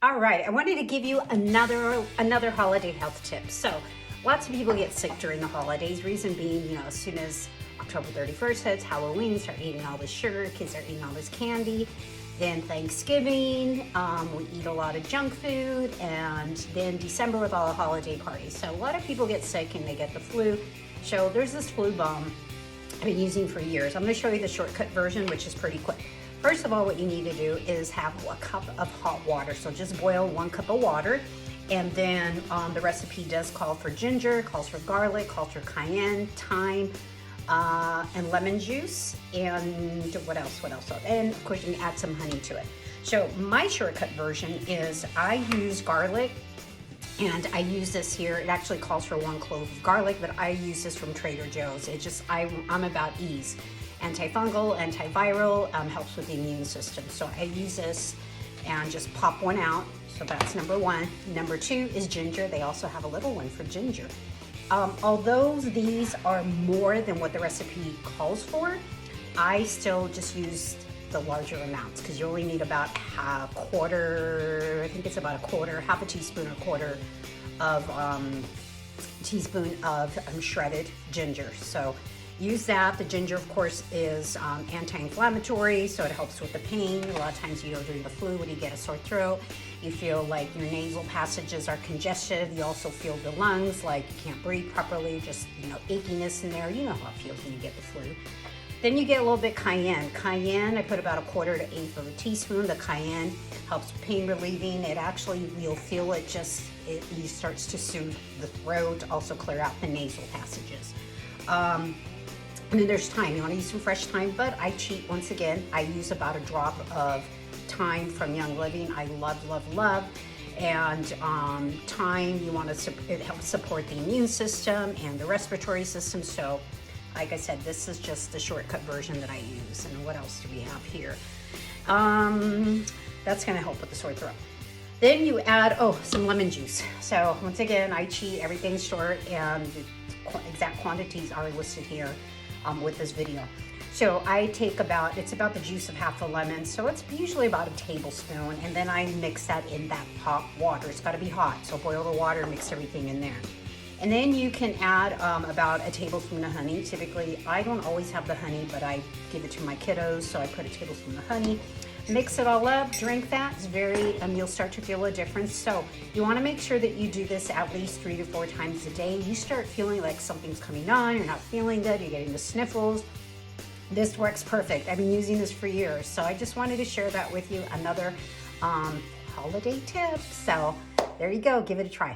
All right, I wanted to give you another holiday health tip. So lots of people get sick during the holidays. Reason being, as soon as October 31st hits, Halloween, start eating all this sugar, kids are eating all this candy. Then Thanksgiving, we eat a lot of junk food, and then December with all the holiday parties. So a lot of people get sick and they get the flu. So there's this flu balm I've been using for years. I'm going to show you the shortcut version, which is pretty quick. First of all, what you need to do is have a cup of hot water. So just boil 1 cup of water. And then the recipe does call for ginger, calls for garlic, calls for cayenne, thyme, and lemon juice. And what else? And of course you can add some honey to it. So my shortcut version is I use garlic, and I use this here. It actually calls for 1 clove of garlic, but I use this from Trader Joe's. I'm about ease. Anti-fungal, antiviral, helps with the immune system. So I use this and just pop one out. So that's number 1. Number 2 is ginger. They also have a little one for ginger. Although these are more than what the recipe calls for, I still just use the larger amounts because you only need about a quarter, I think it's about a quarter, half a teaspoon or a quarter of teaspoon of shredded ginger. So use that. The ginger, of course, is anti-inflammatory, so it helps with the pain. A lot of times, during the flu, when you get a sore throat, you feel like your nasal passages are congested. You also feel the lungs, like you can't breathe properly, just, achiness in there. You know how it feels when you get the flu. Then you get a little bit cayenne. Cayenne, I put about a quarter to 1/8 of a teaspoon. The cayenne helps with pain relieving. It actually, you'll feel it it starts to soothe the throat, also clear out the nasal passages. And then there's thyme. You want to use some fresh thyme, but I cheat once again. I use about a drop of thyme from Young Living. I love. And thyme, it helps support the immune system and the respiratory system. So, like I said, this is just the shortcut version that I use. And what else do we have here? That's going to help with the sore throat. Then you add, some lemon juice. So once again, I cheat. Everything's short, and the exact quantities are listed here with this video. So I take it's about the juice of half a lemon. So it's usually about a tablespoon. And then I mix that in that hot water. It's got to be hot. So boil the water, mix everything in there. And then you can add about a tablespoon of honey. Typically, I don't always have the honey, but I give it to my kiddos. So I put a tablespoon of honey. Mix it all up, drink that. It's you'll start to feel a difference. So you want to make sure that you do this at least 3 to 4 times a day. You start feeling like something's coming on, you're not feeling good, you're getting the sniffles. This works perfect. I've been using this for years. So I just wanted to share that with you. Another holiday tip. So there you go, give it a try.